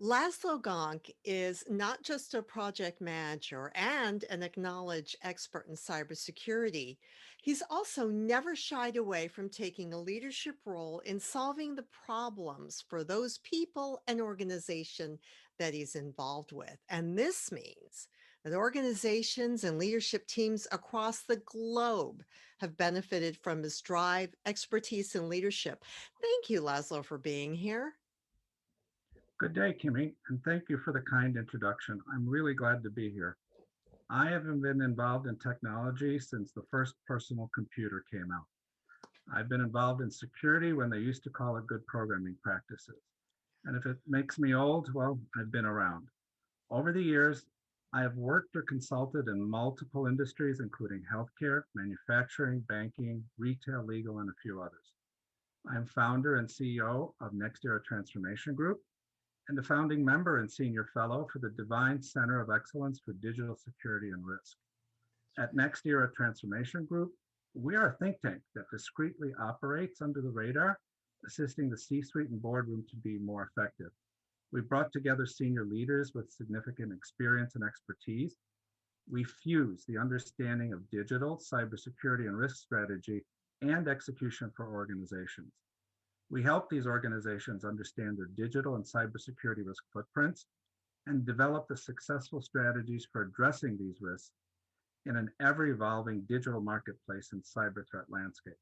Laszlo Gonc is not just a project manager and an acknowledged expert in cybersecurity. He's also never shied away from taking a leadership role in solving the problems for those people and organization that he's involved with. And this means that organizations and leadership teams across the globe have benefited from his drive, expertise, and leadership. Thank you, Laszlo, for being here. Good day, Kimmy, and thank you for the kind introduction. I'm really glad to be here. I have been involved in technology since the first personal computer came out. I've been involved in security when they used to call it good programming practices. And if it makes me old, well, I've been around. Over the years, I have worked or consulted in multiple industries, including healthcare, manufacturing, banking, retail, legal, and a few others. I'm founder and CEO of Next Era Transformation Group, and a founding member and senior fellow for the Divine Center of Excellence for Digital Security and Risk. At Next Era Transformation Group, we are a think tank that discreetly operates under the radar, assisting the C-suite and boardroom to be more effective. We brought together senior leaders with significant experience and expertise. We fuse the understanding of digital, cybersecurity, and risk strategy and execution for organizations. We help these organizations understand their digital and cybersecurity risk footprints and develop the successful strategies for addressing these risks in an ever-evolving digital marketplace and cyber threat landscape.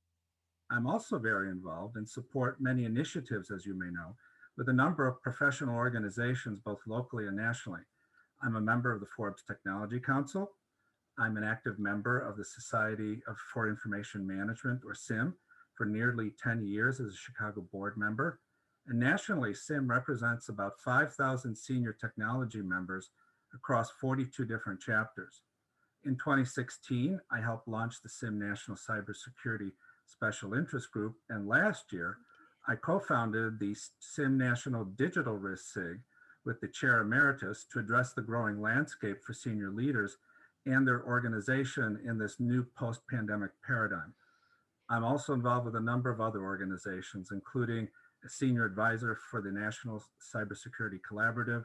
I'm also very involved and support many initiatives, as you may know, with a number of professional organizations, both locally and nationally. I'm a member of the Forbes Technology Council. I'm an active member of the Society for Information Management, or SIM, for nearly 10 years as a Chicago board member. And nationally, SIM represents about 5,000 senior technology members across 42 different chapters. In 2016, I helped launch the SIM National Cybersecurity Special Interest Group, and last year, I co-founded the SIM National Digital Risk SIG with the Chair Emeritus to address the growing landscape for senior leaders and their organization in this new post-pandemic paradigm. I'm also involved with a number of other organizations, including a senior advisor for the National Cybersecurity Collaborative,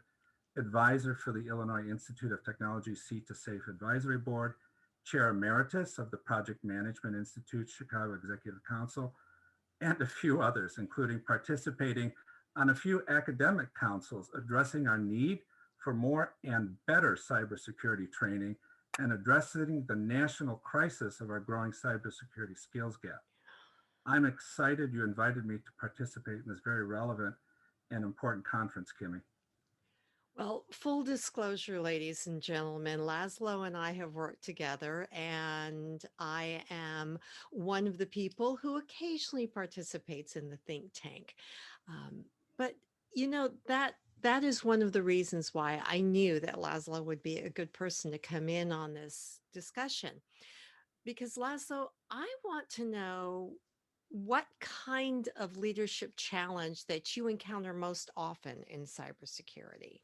advisor for the Illinois Institute of Technology C2Safe Advisory Board, chair emeritus of the Project Management Institute Chicago Executive Council, and a few others, including participating on a few academic councils addressing our need for more and better cybersecurity training and addressing the national crisis of our growing cybersecurity skills gap. I'm excited you invited me to participate in this very relevant and important conference, Kimmy. Well, full disclosure, ladies and gentlemen, Laszlo and I have worked together, and I am one of the people who occasionally participates in the think tank. But you know that is one of the reasons why I knew that Laszlo would be a good person to come in on this discussion. Because Laszlo, I want to know what kind of leadership challenge that you encounter most often in cybersecurity.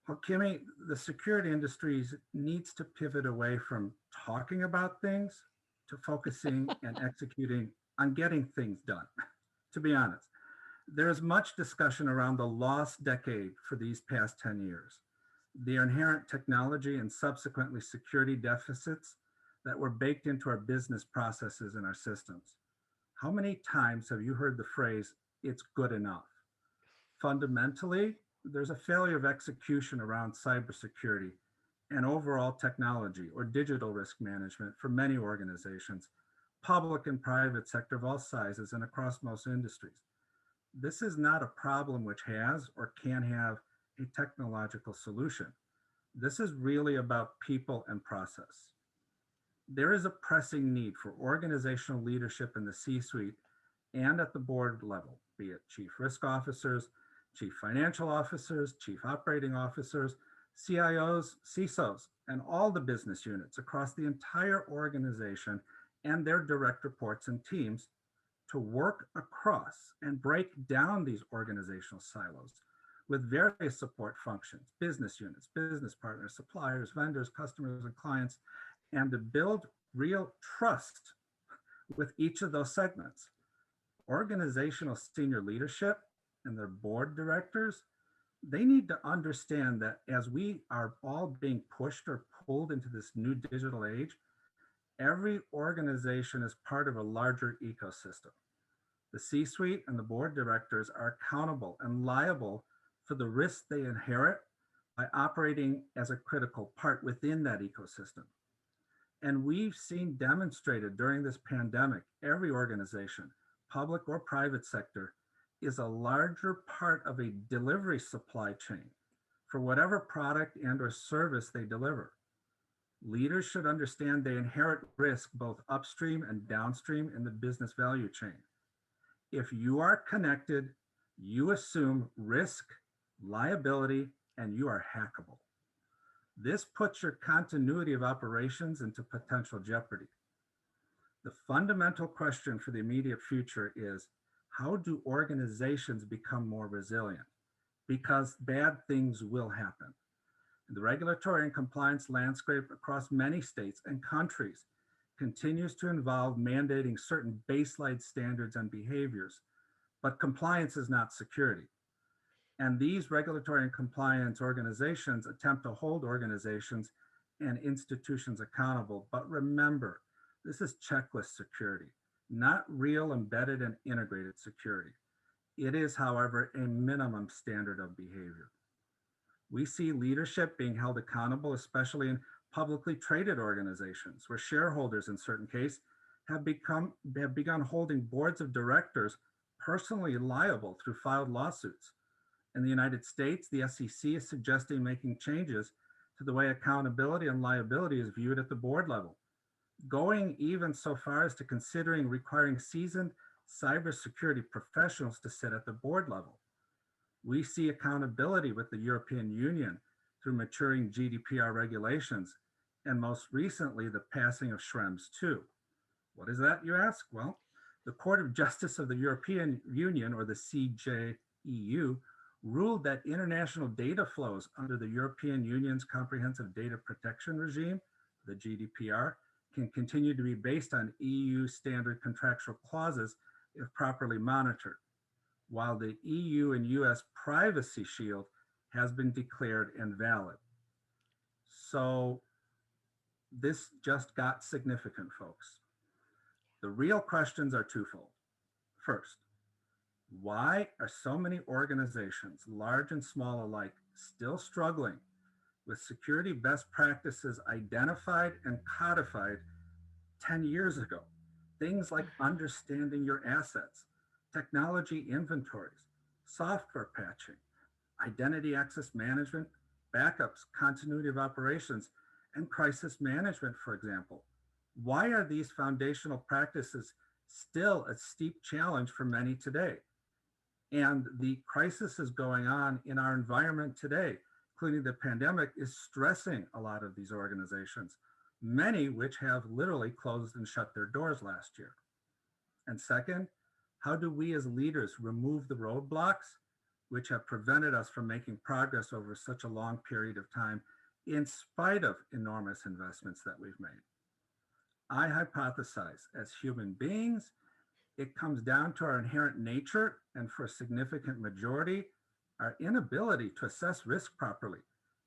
Well, Kimmy, the security industry needs to pivot away from talking about things to focusing and executing on getting things done. To be honest, there is much discussion around the lost decade for these past 10 years, the inherent technology and subsequently security deficits that were baked into our business processes and our systems. How many times have you heard the phrase, "it's good enough"? Fundamentally, there's a failure of execution around cybersecurity and overall technology or digital risk management for many organizations, public and private sector of all sizes and across most industries. This is not a problem which has or can have a technological solution. This is really about people and process. There is a pressing need for organizational leadership in the C-suite and at the board level, be it chief risk officers, chief financial officers, chief operating officers, CIOs, CISOs, and all the business units across the entire organization and their direct reports and teams to work across and break down these organizational silos with various support functions, business units, business partners, suppliers, vendors, customers, and clients, and to build real trust with each of those segments. Organizational senior leadership and their board directors, they need to understand that as we are all being pushed or pulled into this new digital age, every organization is part of a larger ecosystem. The C suite and the board directors are accountable and liable for the risks they inherit by operating as a critical part within that ecosystem. And we've seen demonstrated during this pandemic, every organization, public or private sector, is a larger part of a delivery supply chain for whatever product and or service they deliver. Leaders should understand they inherit risk both upstream and downstream in the business value chain. If you are connected, you assume risk, liability, and you are hackable. This puts your continuity of operations into potential jeopardy. The fundamental question for the immediate future is, how do organizations become more resilient? Because bad things will happen. The regulatory and compliance landscape across many states and countries continues to involve mandating certain baseline standards and behaviors, but compliance is not security. And these regulatory and compliance organizations attempt to hold organizations and institutions accountable. But remember, this is checklist security, not real embedded and integrated security. It is, however, a minimum standard of behavior. We see leadership being held accountable, especially in publicly traded organizations, where shareholders in certain cases have begun holding boards of directors personally liable through filed lawsuits. In the United States, the SEC is suggesting making changes to the way accountability and liability is viewed at the board level, going even so far as to considering requiring seasoned cybersecurity professionals to sit at the board level. We see accountability with the European Union through maturing GDPR regulations, and most recently, the passing of Schrems II. What is that, you ask? Well, the Court of Justice of the European Union, or the CJEU, ruled that international data flows under the European Union's Comprehensive Data Protection Regime, the GDPR, can continue to be based on EU standard contractual clauses if properly monitored, while the EU and US Privacy Shield has been declared invalid. So this just got significant, folks. The real questions are twofold. First, why are so many organizations, large and small alike, still struggling with security best practices identified and codified 10 years ago? Things like understanding your assets, technology inventories, software patching, identity access management, backups, continuity of operations, and crisis management, for example. Why are these foundational practices still a steep challenge for many today? And the crisis is going on in our environment today, including the pandemic, is stressing a lot of these organizations, many which have literally closed and shut their doors last year. And second, how do we as leaders remove the roadblocks which have prevented us from making progress over such a long period of time in spite of enormous investments that we've made? I hypothesize as human beings, it comes down to our inherent nature, and for a significant majority, our inability to assess risk properly,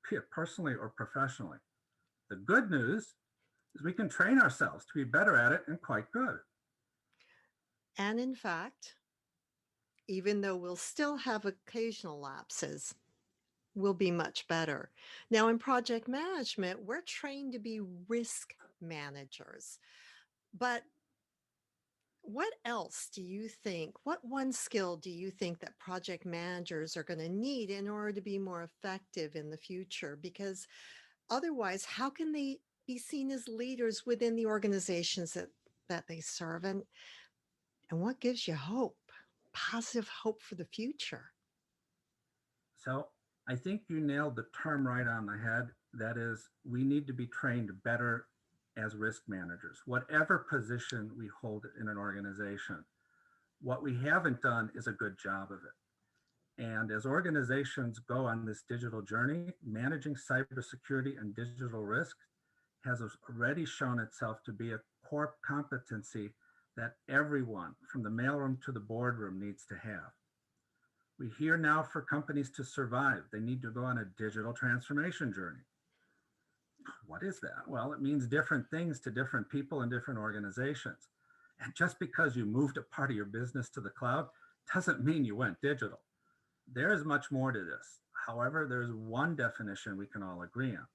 be it personally or professionally. The good news is we can train ourselves to be better at it and quite good. And in fact, even though we'll still have occasional lapses, we'll be much better. Now, in project management, we're trained to be risk managers. But what else do you think? What one skill do you think that project managers are going to need in order to be more effective in the future? Because otherwise, how can they be seen as leaders within the organizations that they serve? And what gives you hope, positive hope for the future? So I think you nailed the term right on the head. That is, we need to be trained better as risk managers, whatever position we hold in an organization. What we haven't done is a good job of it. And as organizations go on this digital journey, managing cybersecurity and digital risk has already shown itself to be a core competency that everyone from the mailroom to the boardroom needs to have. We hear now for companies to survive, they need to go on a digital transformation journey. What is that? Well, it means different things to different people and different organizations. And just because you moved a part of your business to the cloud doesn't mean you went digital. There is much more to this. However, there's one definition we can all agree on.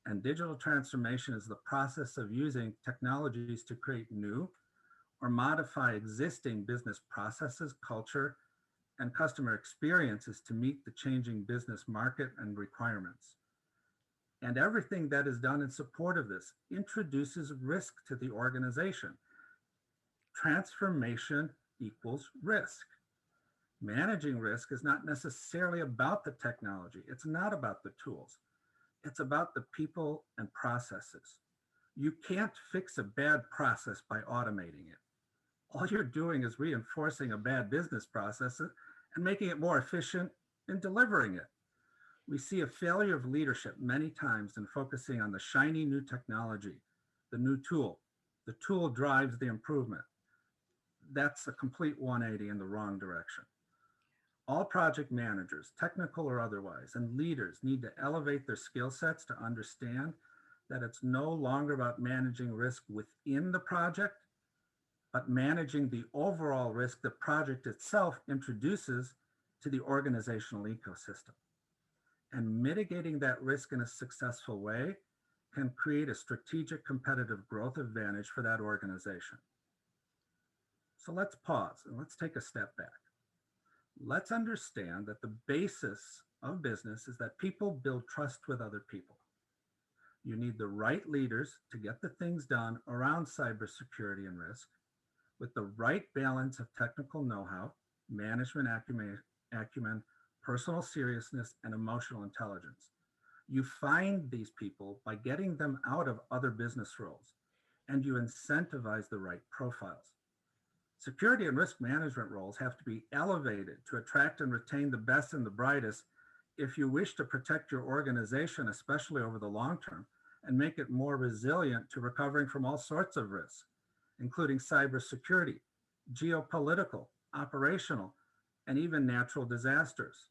And digital transformation is the process of using technologies to create new or modify existing business processes, culture, and customer experiences to meet the changing business market and requirements. And everything that is done in support of this introduces risk to the organization. Transformation equals risk. Managing risk is not necessarily about the technology. It's not about the tools. It's about the people and processes. You can't fix a bad process by automating it. All you're doing is reinforcing a bad business process and making it more efficient in delivering it. We see a failure of leadership many times in focusing on the shiny new technology, the new tool. The tool drives the improvement. That's a complete 180 in the wrong direction. All project managers, technical or otherwise, and leaders need to elevate their skill sets to understand that it's no longer about managing risk within the project, but managing the overall risk the project itself introduces to the organizational ecosystem. And mitigating that risk in a successful way can create a strategic competitive growth advantage for that organization. So let's pause and let's take a step back. Let's understand that the basis of business is that people build trust with other people. You need the right leaders to get the things done around cybersecurity and risk with the right balance of technical know-how, management acumen, personal seriousness, and emotional intelligence. You find these people by getting them out of other business roles, and you incentivize the right profiles. Security and risk management roles have to be elevated to attract and retain the best and the brightest if you wish to protect your organization, especially over the long term, and make it more resilient to recovering from all sorts of risks, including cybersecurity, geopolitical, operational, and even natural disasters.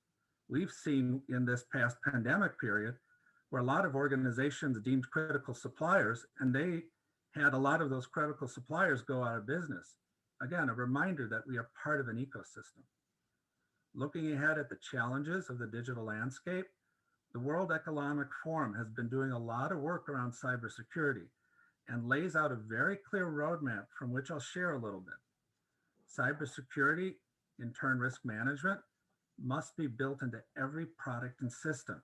We've seen in this past pandemic period where a lot of organizations deemed critical suppliers, and they had a lot of those critical suppliers go out of business. Again, a reminder that we are part of an ecosystem. Looking ahead at the challenges of the digital landscape, the World Economic Forum has been doing a lot of work around cybersecurity and lays out a very clear roadmap from which I'll share a little bit. Cybersecurity, in turn risk management, must be built into every product and system,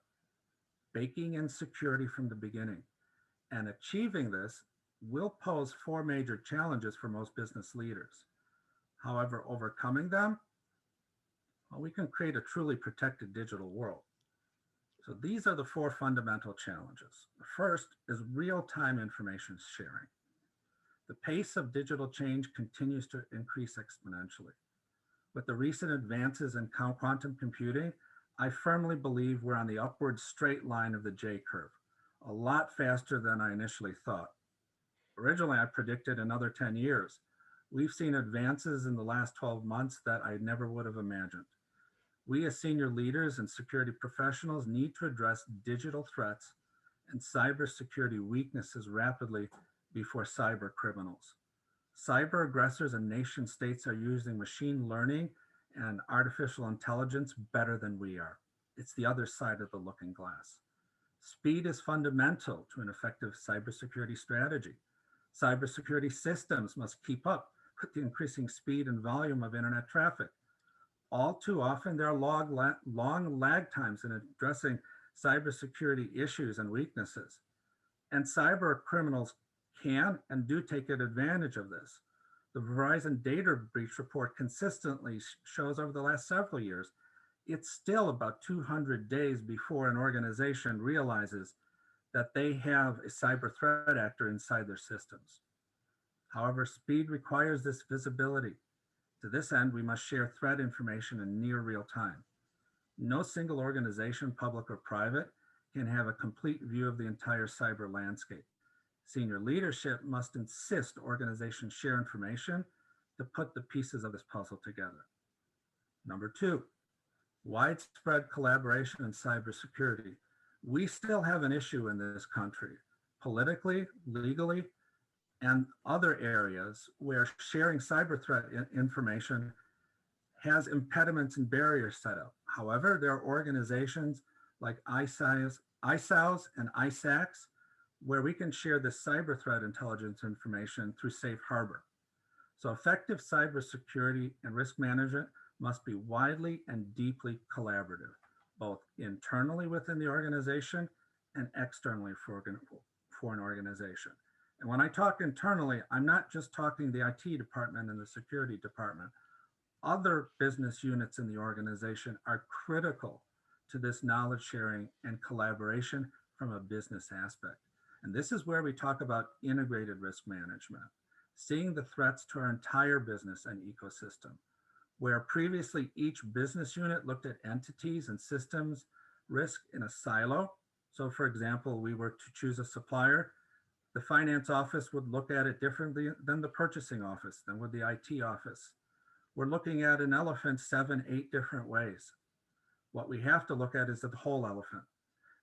baking in security from the beginning. And achieving this will pose four major challenges for most business leaders. However, overcoming them, well, we can create a truly protected digital world. So these are the four fundamental challenges. The first is real-time information sharing. The pace of digital change continues to increase exponentially. With the recent advances in quantum computing, I firmly believe we're on the upward straight line of the J curve, a lot faster than I initially thought. Originally, I predicted another 10 years. We've seen advances in the last 12 months that I never would have imagined. We as senior leaders and security professionals need to address digital threats and cybersecurity weaknesses rapidly before cyber criminals. Cyber aggressors and nation states are using machine learning and artificial intelligence better than we are. It's the other side of the looking glass. Speed is fundamental to an effective cybersecurity strategy. Cybersecurity systems must keep up with the increasing speed and volume of internet traffic. All too often, there are long lag times in addressing cybersecurity issues and weaknesses. And cyber criminals can and do take advantage of this. The Verizon data breach report consistently shows over the last several years, it's still about 200 days before an organization realizes that they have a cyber threat actor inside their systems. However, speed requires this visibility. To this end, we must share threat information in near real time. No single organization, public or private, can have a complete view of the entire cyber landscape. Senior leadership must insist organizations share information to put the pieces of this puzzle together. Number two, widespread collaboration in cybersecurity. We still have an issue in this country, politically, legally, and other areas where sharing cyber threat information has impediments and barriers set up. However, there are organizations like ISOWs and ISACs where we can share this cyber threat intelligence information through safe harbor. So effective cybersecurity and risk management must be widely and deeply collaborative, both internally within the organization and externally for an organization. And when I talk internally, I'm not just talking the IT department and the security department. Other business units in the organization are critical to this knowledge sharing and collaboration from a business aspect. And this is where we talk about integrated risk management, seeing the threats to our entire business and ecosystem. Where previously each business unit looked at entities and systems risk in a silo. So for example, we were to choose a supplier, the finance office would look at it differently than the purchasing office, than with the IT office. We're looking at an elephant 7, 8 different ways. What we have to look at is the whole elephant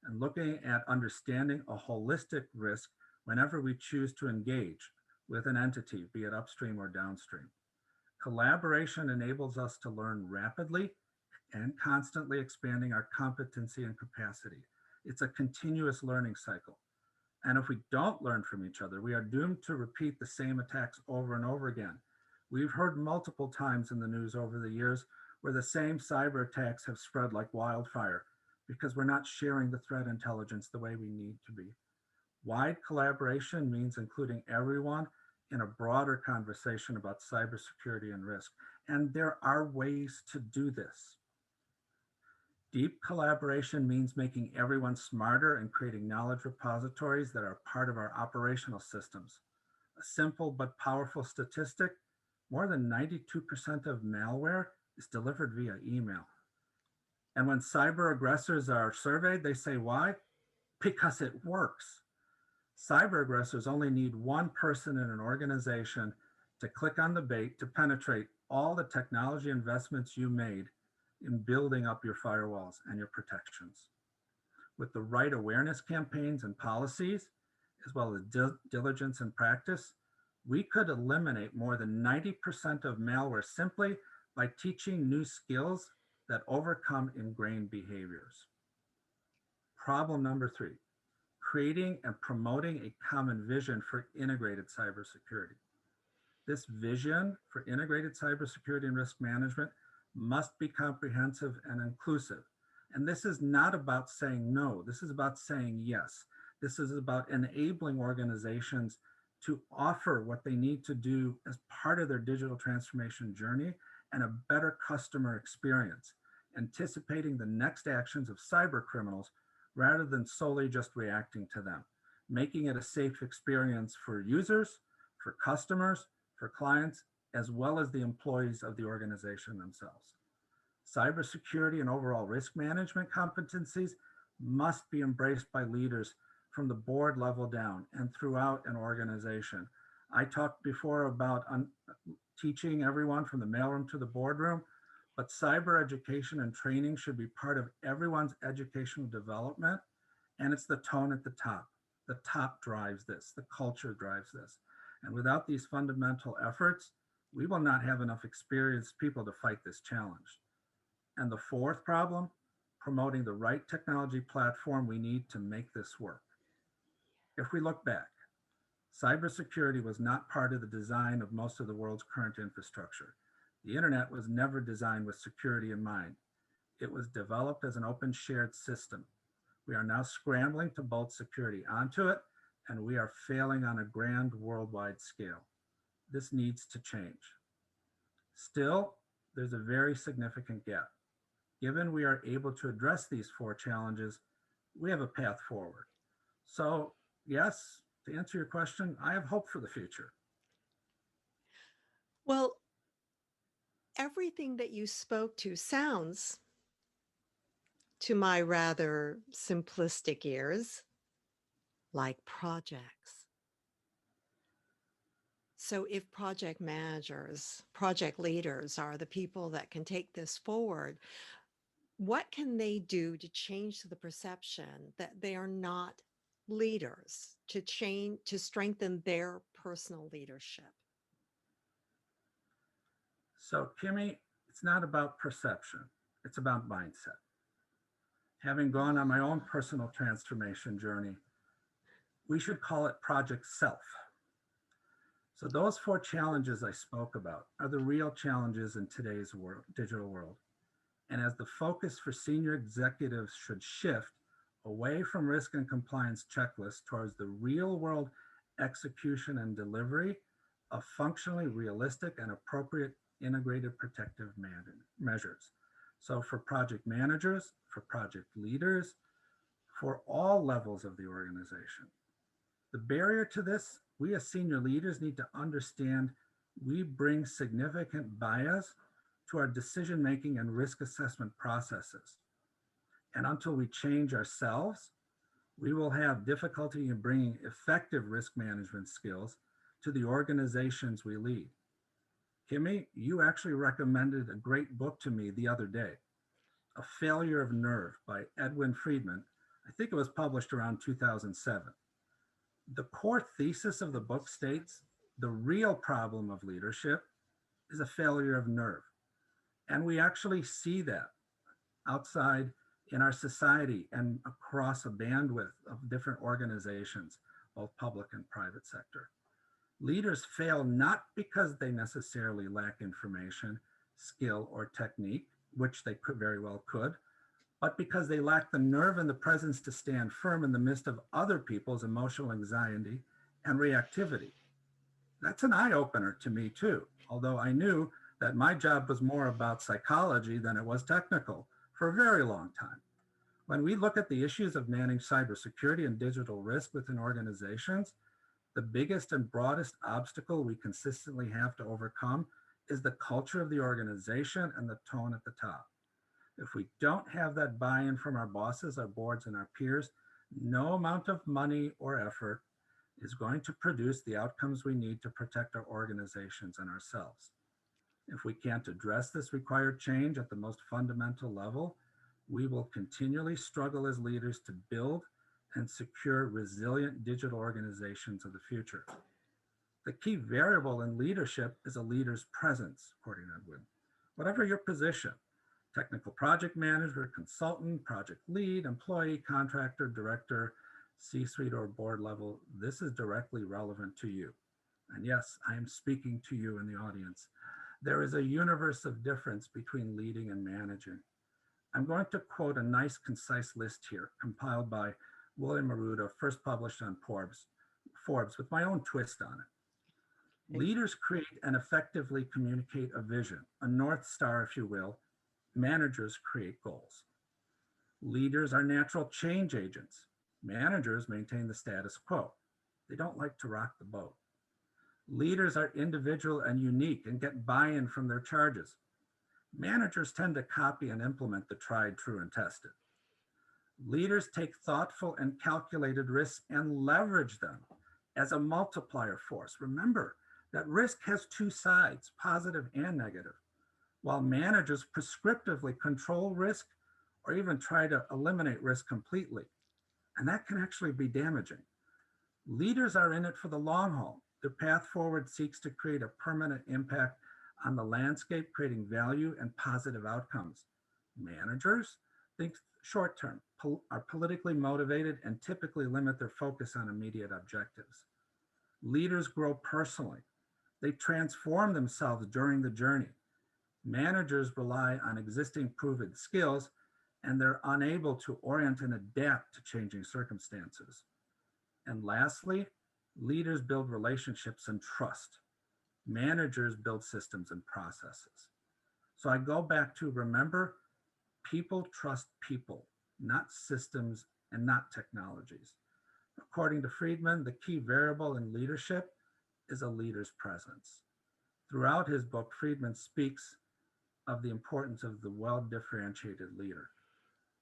and looking at understanding a holistic risk whenever we choose to engage with an entity, be it upstream or downstream. Collaboration enables us to learn rapidly and constantly expanding our competency and capacity. It's a continuous learning cycle. And if we don't learn from each other, we are doomed to repeat the same attacks over and over again. We've heard multiple times in the news over the years where the same cyber attacks have spread like wildfire because we're not sharing the threat intelligence the way we need to be. Wide collaboration means including everyone in a broader conversation about cybersecurity and risk. And there are ways to do this. Deep collaboration means making everyone smarter and creating knowledge repositories that are part of our operational systems. A simple but powerful statistic, more than 92% of malware is delivered via email. And when cyber aggressors are surveyed, they say why? Because it works. Cyber aggressors only need one person in an organization to click on the bait to penetrate all the technology investments you made in building up your firewalls and your protections. With the right awareness campaigns and policies, as well as diligence and practice, we could eliminate more than 90% of malware simply by teaching new skills that overcome ingrained behaviors. Problem number 3, creating and promoting a common vision for integrated cybersecurity. This vision for integrated cybersecurity and risk management must be comprehensive and inclusive. And this is not about saying no, this is about saying yes. This is about enabling organizations to offer what they need to do as part of their digital transformation journey and a better customer experience, anticipating the next actions of cyber criminals rather than solely just reacting to them, making it a safe experience for users, for customers, for clients, as well as the employees of the organization themselves. Cybersecurity and overall risk management competencies must be embraced by leaders from the board level down and throughout an organization. I talked before about teaching everyone from the mailroom to the boardroom, but cyber education and training should be part of everyone's educational development, and it's the tone at the top. The top drives this, the culture drives this. And without these fundamental efforts, we will not have enough experienced people to fight this challenge. And the fourth problem, promoting the right technology platform we need to make this work. If we look back, cybersecurity was not part of the design of most of the world's current infrastructure. The internet was never designed with security in mind. It was developed as an open shared system. We are now scrambling to bolt security onto it, and we are failing on a grand worldwide scale. This needs to change. Still, there's a very significant gap. Given we are able to address these 4 challenges, we have a path forward. So yes, to answer your question, I have hope for the future. Well, everything that you spoke to sounds, to my rather simplistic ears, like projects. So if project managers, project leaders are the people that can take this forward, what can they do to change the perception that they are not leaders, to change, to strengthen their personal leadership? So, Kimmy, it's not about perception, it's about mindset. Having gone on my own personal transformation journey, we should call it Project Self. So, those four challenges I spoke about are the real challenges in today's world, digital world. And as the focus for senior executives should shift away from risk and compliance checklists towards the real world execution and delivery of functionally realistic and appropriate integrated protective measures. So for project managers, for project leaders, for all levels of the organization. The barrier to this, we as senior leaders need to understand we bring significant bias to our decision making and risk assessment processes. And until we change ourselves, we will have difficulty in bringing effective risk management skills to the organizations we lead. Kimmy, you actually recommended a great book to me the other day, A Failure of Nerve by Edwin Friedman. I think it was published around 2007. The core thesis of the book states the real problem of leadership is a failure of nerve. And we actually see that outside in our society and across a bandwidth of different organizations, both public and private sector. Leaders fail not because they necessarily lack information, skill, or technique, which they could very well could, but because they lack the nerve and the presence to stand firm in the midst of other people's emotional anxiety and reactivity. That's an eye opener to me too, although I knew that my job was more about psychology than it was technical for a very long time. When we look at the issues of managing cybersecurity and digital risk within organizations, the biggest and broadest obstacle we consistently have to overcome is the culture of the organization and the tone at the top. If we don't have that buy-in from our bosses, our boards, and our peers, no amount of money or effort is going to produce the outcomes we need to protect our organizations and ourselves. If we can't address this required change at the most fundamental level, we will continually struggle as leaders to build and secure resilient digital organizations of the future. The key variable in leadership is a leader's presence, according to Edwin. Whatever your position, technical project manager, consultant, project lead, employee, contractor, director, C-suite, or board level, this is directly relevant to you. And yes, I am speaking to you in the audience. There is a universe of difference between leading and managing. I'm going to quote a nice, concise list here, compiled by William Arruda, first published on Forbes, with my own twist on it. Leaders create and effectively communicate a vision, a North Star, if you will. Managers create goals. Leaders are natural change agents. Managers maintain the status quo. They don't like to rock the boat. Leaders are individual and unique and get buy-in from their charges. Managers tend to copy and implement the tried, true, and tested. Leaders take thoughtful and calculated risks and leverage them as a multiplier force. Remember that risk has two sides, positive and negative, while managers prescriptively control risk or even try to eliminate risk completely. And that can actually be damaging. Leaders are in it for the long haul. Their path forward seeks to create a permanent impact on the landscape, creating value and positive outcomes. Managers think short term, are politically motivated, and typically limit their focus on immediate objectives. Leaders grow personally. They transform themselves during the journey. Managers rely on existing proven skills, and they're unable to orient and adapt to changing circumstances. And lastly, leaders build relationships and trust. Managers build systems and processes. So I go back to remember, people trust people, not systems and not technologies. According to Friedman, the key variable in leadership is a leader's presence. Throughout his book, Friedman speaks of the importance of the well-differentiated leader.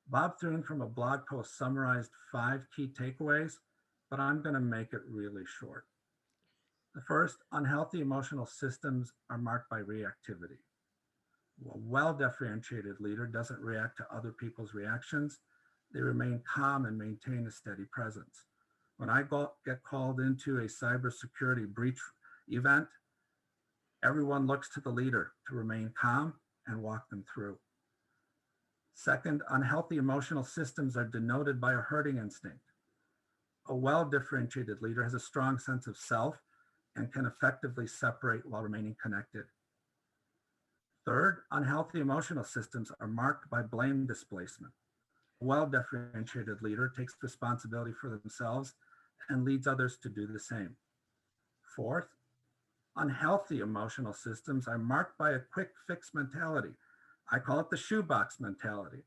Bob Thune from a blog post summarized 5 key takeaways, but I'm going to make it really short. The first, unhealthy emotional systems are marked by reactivity. A well-differentiated leader doesn't react to other people's reactions. They remain calm and maintain a steady presence. When I get called into a cybersecurity breach event, everyone looks to the leader to remain calm and walk them through. Second, unhealthy emotional systems are denoted by a herding instinct. A well-differentiated leader has a strong sense of self and can effectively separate while remaining connected. Third, unhealthy emotional systems are marked by blame displacement. A well-differentiated leader takes responsibility for themselves and leads others to do the same. Fourth, unhealthy emotional systems are marked by a quick fix mentality. I call it the shoebox mentality.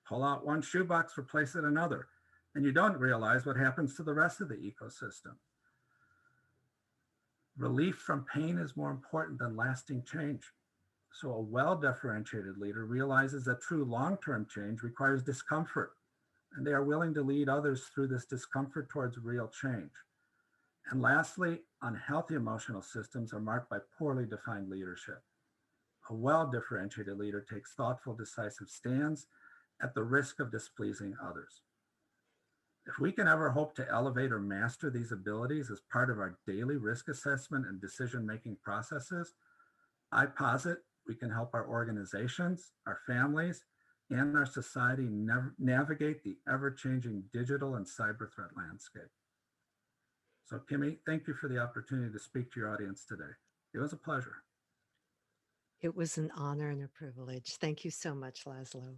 Pull out one shoebox, replace it another, and you don't realize what happens to the rest of the ecosystem. Relief from pain is more important than lasting change. So a well-differentiated leader realizes that true long-term change requires discomfort, and they are willing to lead others through this discomfort towards real change. And lastly, unhealthy emotional systems are marked by poorly defined leadership. A well-differentiated leader takes thoughtful, decisive stands at the risk of displeasing others. If we can ever hope to elevate or master these abilities as part of our daily risk assessment and decision-making processes, I posit we can help our organizations, our families, and our society navigate the ever-changing digital and cyber threat landscape. So Kimi, thank you for the opportunity to speak to your audience today. It was a pleasure. It was an honor and a privilege. Thank you so much, Laszlo.